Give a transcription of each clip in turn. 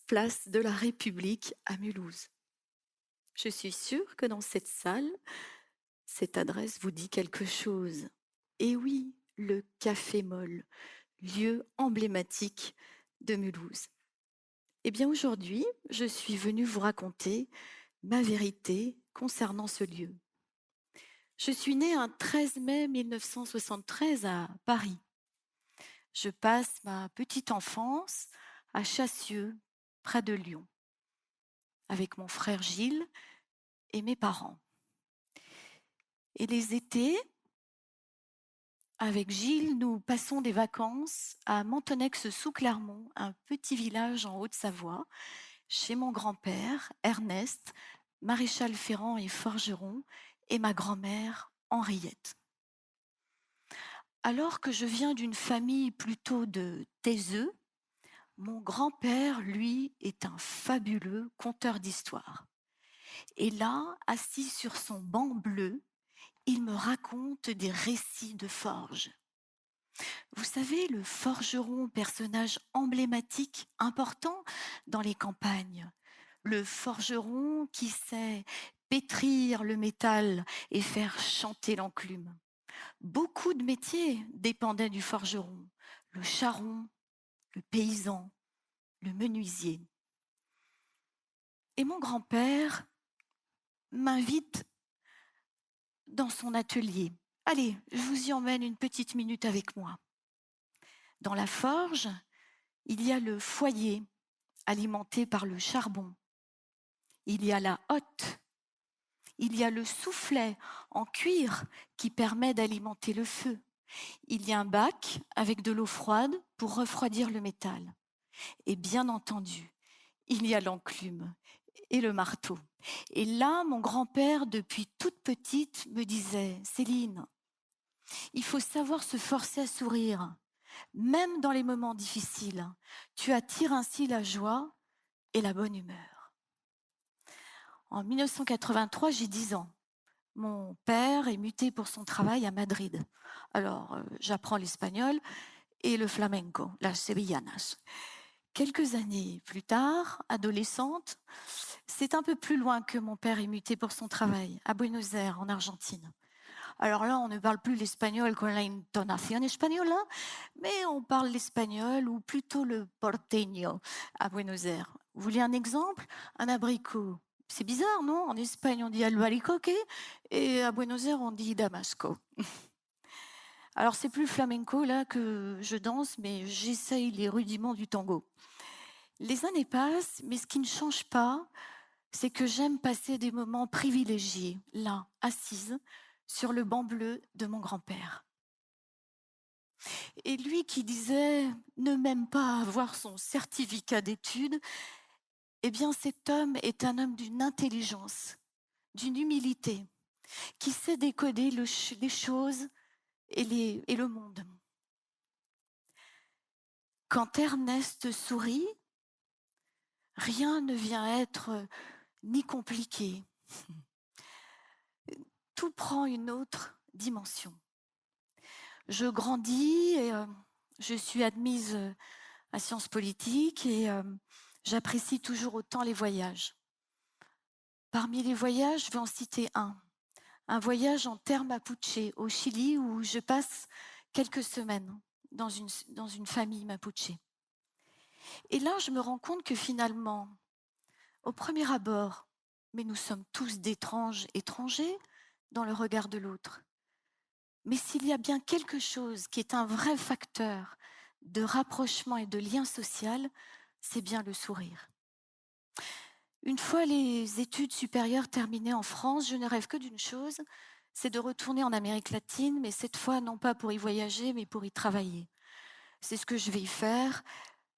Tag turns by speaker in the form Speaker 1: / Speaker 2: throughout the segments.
Speaker 1: place de la République à Mulhouse. Je suis sûre que dans cette salle, cette adresse vous dit quelque chose. Et oui, le Café Molle, lieu emblématique de Mulhouse. Eh bien aujourd'hui, je suis venue vous raconter ma vérité concernant ce lieu. Je suis née un 13 mai 1973 à Paris. Je passe ma petite enfance à Chassieux, près de Lyon, avec mon frère Gilles et mes parents. Et les étés, avec Gilles, nous passons des vacances à Mentonex-sous-Clermont, un petit village en Haute-Savoie, chez mon grand-père, Ernest, maréchal ferrant et forgeron, et ma grand-mère, Henriette. Alors que je viens d'une famille plutôt de taiseux, mon grand-père, lui, est un fabuleux conteur d'histoires. Et là, assis sur son banc bleu, il me raconte des récits de forge. Vous savez, le forgeron, personnage emblématique, important dans les campagnes. Le forgeron qui sait pétrir le métal et faire chanter l'enclume. Beaucoup de métiers dépendaient du forgeron. Le charron, le paysan, le menuisier. Et mon grand-père m'invite dans son atelier. Allez, je vous y emmène une petite minute avec moi. Dans la forge, il y a le foyer alimenté par le charbon. Il y a la hotte. Il y a le soufflet en cuir qui permet d'alimenter le feu. Il y a un bac avec de l'eau froide pour refroidir le métal. Et bien entendu, il y a l'enclume et le marteau. Et là, mon grand-père, depuis toute petite, me disait « Céline, il faut savoir se forcer à sourire, même dans les moments difficiles. Tu attires ainsi la joie et la bonne humeur. » En 1983, j'ai 10 ans. Mon père est muté pour son travail à Madrid. Alors, j'apprends l'espagnol et le flamenco, las sevillanas. Quelques années plus tard, adolescente, c'est un peu plus loin que mon père est muté pour son travail, à Buenos Aires, en Argentine. Alors là, on ne parle plus l'espagnol con la intonación española, mais on parle l'espagnol ou plutôt le porteño à Buenos Aires. Vous voulez un exemple? Un abricot. C'est bizarre, non? En Espagne, on dit albaricoque et à Buenos Aires, on dit damasco. Alors, c'est plus flamenco là que je danse, mais j'essaye les rudiments du tango. Les années passent, mais ce qui ne change pas, c'est que j'aime passer des moments privilégiés, là, assise, sur le banc bleu de mon grand-père. Et lui qui disait ne même pas avoir son certificat d'études, eh bien cet homme est un homme d'une intelligence, d'une humilité, qui sait décoder les choses et le monde. Quand Ernest sourit, rien ne vient être ni compliqué. Tout prend une autre dimension. Je grandis et je suis admise à Sciences Politiques et j'apprécie toujours autant les voyages. Parmi les voyages, je vais en citer un. Un voyage en terre mapuche au Chili où je passe quelques semaines dans une famille mapuche. Et là, je me rends compte que finalement, au premier abord, mais nous sommes tous d'étranges étrangers dans le regard de l'autre. Mais s'il y a bien quelque chose qui est un vrai facteur de rapprochement et de lien social, c'est bien le sourire. Une fois les études supérieures terminées en France, je ne rêve que d'une chose, c'est de retourner en Amérique latine, mais cette fois non pas pour y voyager, mais pour y travailler. C'est ce que je vais y faire.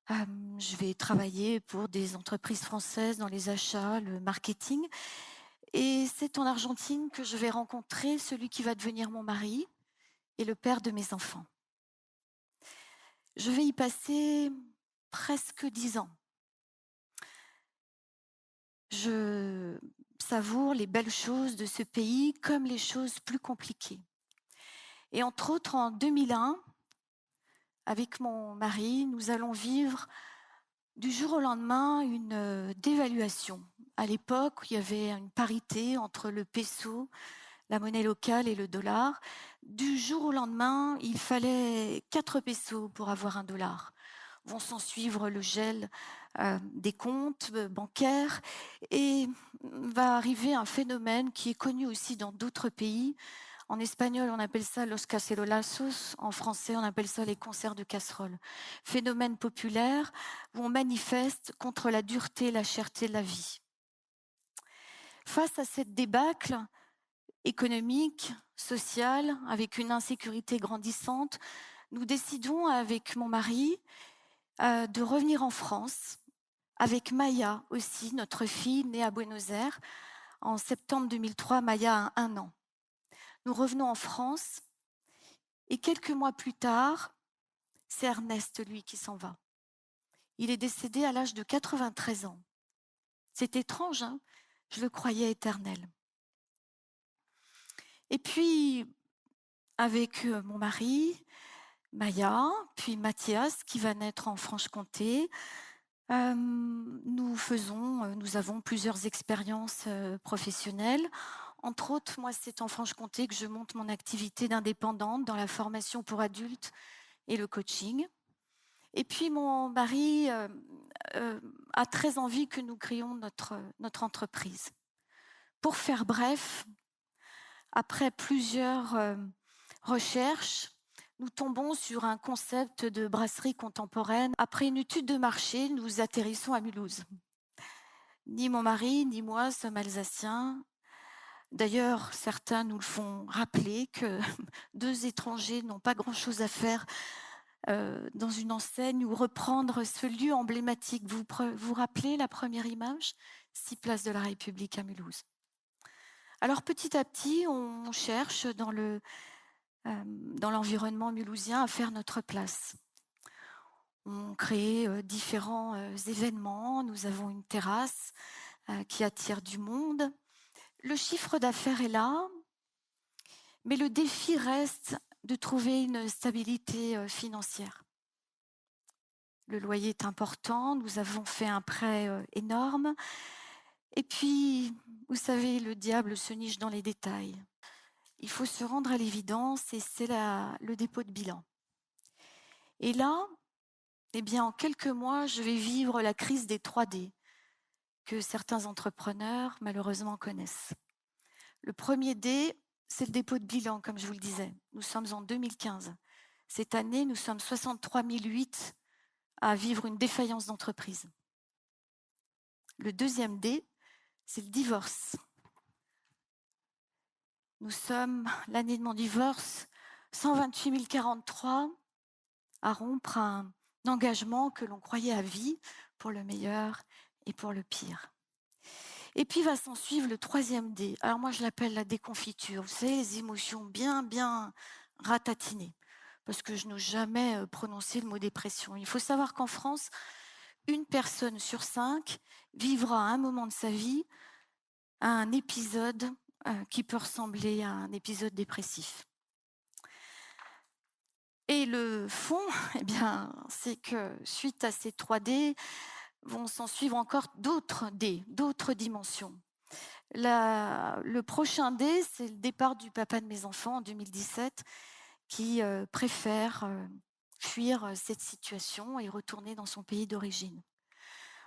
Speaker 1: Je vais travailler pour des entreprises françaises dans les achats, le marketing. Et c'est en Argentine que je vais rencontrer celui qui va devenir mon mari et le père de mes enfants. Je vais y passer presque 10 ans. Je savoure les belles choses de ce pays comme les choses plus compliquées. Et entre autres, en 2001, avec mon mari, nous allons vivre Du jour au lendemain, une dévaluation. À l'époque, il y avait une parité entre le peso, la monnaie locale, et le dollar. Du jour au lendemain, il fallait 4 pesos pour avoir un dollar. Vont s'en suivre le gel des comptes bancaires et va arriver un phénomène qui est connu aussi dans d'autres pays. En espagnol, on appelle ça los cacerolazos. En français, on appelle ça les concerts de casseroles. Phénomène populaire où on manifeste contre la dureté et la cherté de la vie. Face à cette débâcle économique, sociale, avec une insécurité grandissante, nous décidons avec mon mari de revenir en France, avec Maya aussi, notre fille née à Buenos Aires. En septembre 2003, Maya a 1 an. Nous revenons en France et quelques mois plus tard, c'est Ernest, lui, qui s'en va. Il est décédé à l'âge de 93 ans. C'est étrange, hein? Je le croyais éternel. Et puis, avec mon mari, Maya, puis Mathias, qui va naître en Franche-Comté, nous avons plusieurs expériences professionnelles. Entre autres, moi, c'est en Franche-Comté que je monte mon activité d'indépendante dans la formation pour adultes et le coaching. Et puis, mon mari a très envie que nous créions notre entreprise. Pour faire bref, après plusieurs recherches, nous tombons sur un concept de brasserie contemporaine. Après une étude de marché, nous atterrissons à Mulhouse. Ni mon mari, ni moi sommes alsaciens. D'ailleurs, certains nous le font rappeler que 2 étrangers n'ont pas grand-chose à faire dans une enseigne ou reprendre ce lieu emblématique. Vous vous rappelez la première image? 6 places de la République à Mulhouse. Alors petit à petit, on cherche dans l'environnement mulhousien à faire notre place. On crée différents événements. Nous avons une terrasse qui attire du monde. Le chiffre d'affaires est là, mais le défi reste de trouver une stabilité financière. Le loyer est important, nous avons fait un prêt énorme. Et puis, vous savez, le diable se niche dans les détails. Il faut se rendre à l'évidence et c'est le dépôt de bilan. Et là, eh bien, en quelques mois, je vais vivre la crise des 3D que certains entrepreneurs, malheureusement, connaissent. Le premier D, c'est le dépôt de bilan, comme je vous le disais. Nous sommes en 2015. Cette année, nous sommes 63 008 à vivre une défaillance d'entreprise. Le deuxième D, c'est le divorce. Nous sommes, l'année de mon divorce, 128 043 à rompre un engagement que l'on croyait à vie pour le meilleur et pour le pire. Et puis va s'en suivre le troisième D. Alors moi, je l'appelle la déconfiture. Vous savez, les émotions bien ratatinées. Parce que je n'ose jamais prononcer le mot dépression. Il faut savoir qu'en France, 1 personne sur 5 vivra à un moment de sa vie un épisode qui peut ressembler à un épisode dépressif. Et le fond, eh bien, c'est que suite à ces 3D, vont s'en suivre encore d'autres D, d'autres dimensions. Le prochain D, c'est le départ du papa de mes enfants en 2017, qui préfère fuir cette situation et retourner dans son pays d'origine.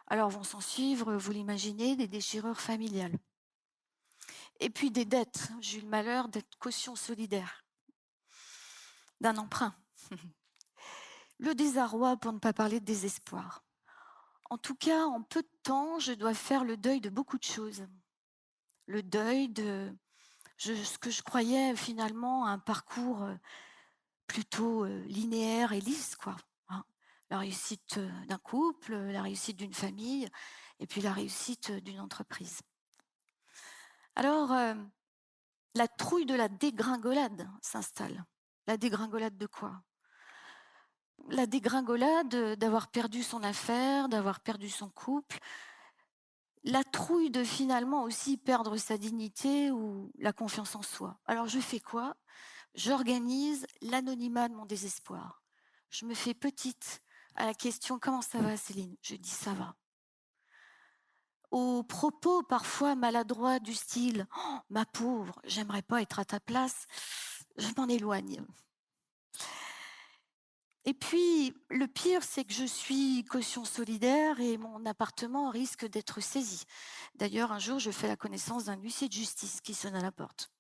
Speaker 1: Alors vont s'en suivre, vous l'imaginez, des déchirures familiales. Et puis des dettes. J'ai eu le malheur d'être caution solidaire d'un emprunt. Le désarroi, pour ne pas parler de désespoir. En tout cas, en peu de temps, je dois faire le deuil de beaucoup de choses. Le deuil de ce que je croyais finalement un parcours plutôt linéaire et lisse, quoi. Hein. La réussite d'un couple, la réussite d'une famille, et puis la réussite d'une entreprise. Alors, la trouille de la dégringolade s'installe. La dégringolade de quoi? La dégringolade d'avoir perdu son affaire, d'avoir perdu son couple. La trouille de finalement aussi perdre sa dignité ou la confiance en soi. Alors je fais quoi? J'organise l'anonymat de mon désespoir. Je me fais petite À la question « Comment ça va, Céline ?» Je dis « Ça va ». Aux propos parfois maladroits du style oh, « Ma pauvre, j'aimerais pas être à ta place », je m'en éloigne. Et puis, le pire, c'est que je suis caution solidaire et mon appartement risque d'être saisi. D'ailleurs, un jour, je fais la connaissance d'un huissier de justice qui sonne à la porte.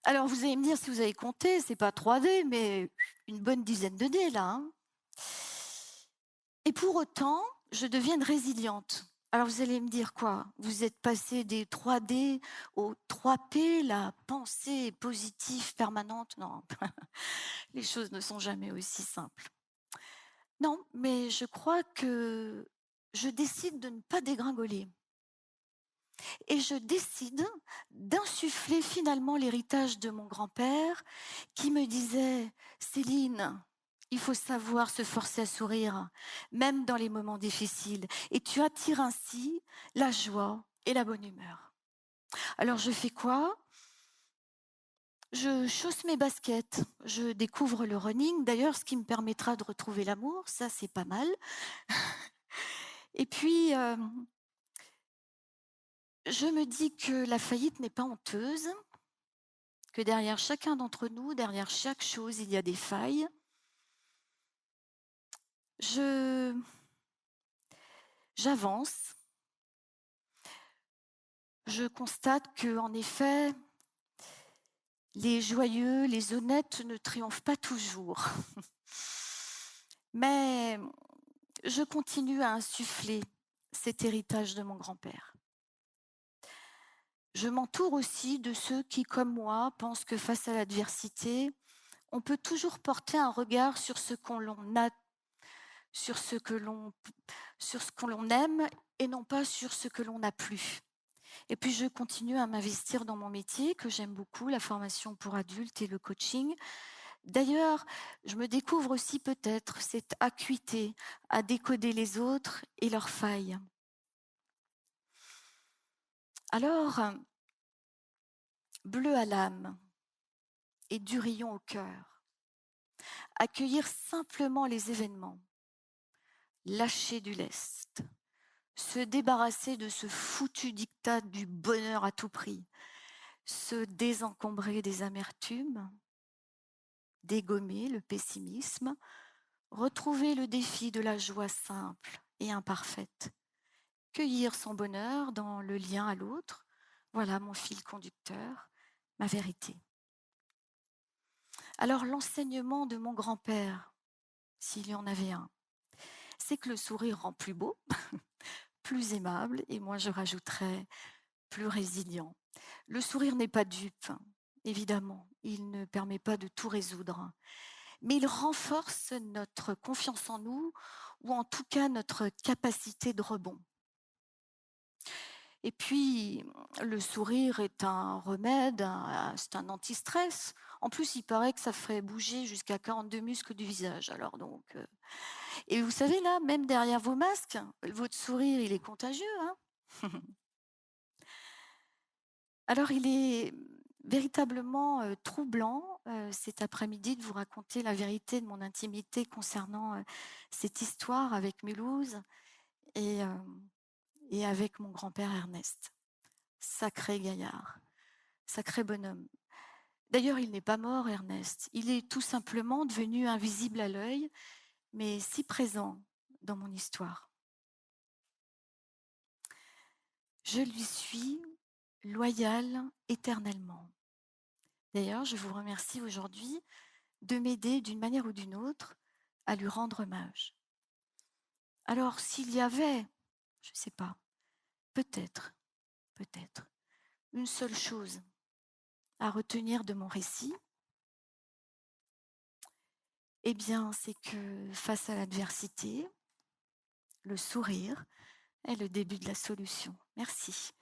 Speaker 1: Alors, vous allez me dire, si vous avez compté, c'est pas 3D, mais une bonne dizaine de dés, là. Hein. Et pour autant, je deviens résiliente. Alors, vous allez me dire quoi? Vous êtes passé des 3D aux 3P, la pensée positive permanente? Non, les choses ne sont jamais aussi simples. Non, mais je crois que je décide de ne pas dégringoler. Et je décide d'insuffler finalement l'héritage de mon grand-père qui me disait « Céline, il faut savoir se forcer à sourire, même dans les moments difficiles. Et tu attires ainsi la joie et la bonne humeur. » Alors je fais quoi? Je chausse mes baskets, je découvre le running, d'ailleurs ce qui me permettra de retrouver l'amour, ça c'est pas mal. Et puis, je me dis que la faillite n'est pas honteuse, que derrière chacun d'entre nous, derrière chaque chose, il y a des failles. J'avance. Je constate que, en effet, les joyeux, les honnêtes ne triomphent pas toujours. Mais je continue à insuffler cet héritage de mon grand-père. Je m'entoure aussi de ceux qui, comme moi, pensent que face à l'adversité, on peut toujours porter un regard sur ce qu'on a, sur ce que l'on aime et non pas sur ce que l'on n'a plus. Et puis je continue à m'investir dans mon métier que j'aime beaucoup, la formation pour adultes et le coaching. D'ailleurs, je me découvre aussi peut-être cette acuité à décoder les autres et leurs failles. Alors, bleu à l'âme et du rayon au cœur, accueillir simplement les événements, lâcher du lest, se débarrasser de ce foutu diktat du bonheur à tout prix, se désencombrer des amertumes, dégommer le pessimisme, retrouver le défi de la joie simple et imparfaite, cueillir son bonheur dans le lien à l'autre, voilà mon fil conducteur, ma vérité. Alors l'enseignement de mon grand-père, s'il y en avait un, c'est que le sourire rend plus beau, plus aimable, et moi je rajouterais plus résilient. Le sourire n'est pas dupe, évidemment, il ne permet pas de tout résoudre, mais il renforce notre confiance en nous, ou en tout cas notre capacité de rebond. Et puis, le sourire est un remède, c'est un anti-stress. En plus, il paraît que ça ferait bouger jusqu'à 42 muscles du visage. Alors donc, et vous savez là, même derrière vos masques, votre sourire, il est contagieux. Hein. Alors, il est véritablement troublant cet après-midi de vous raconter la vérité de mon intimité concernant cette histoire avec Mulhouse et avec mon grand-père Ernest. Sacré gaillard, sacré bonhomme. D'ailleurs, il n'est pas mort, Ernest. Il est tout simplement devenu invisible à l'œil, mais si présent dans mon histoire. Je lui suis loyale éternellement. D'ailleurs, je vous remercie aujourd'hui de m'aider d'une manière ou d'une autre à lui rendre hommage. Alors, s'il y avait, je ne sais pas, peut-être, une seule chose à retenir de mon récit, eh bien, c'est que face à l'adversité, le sourire est le début de la solution. Merci.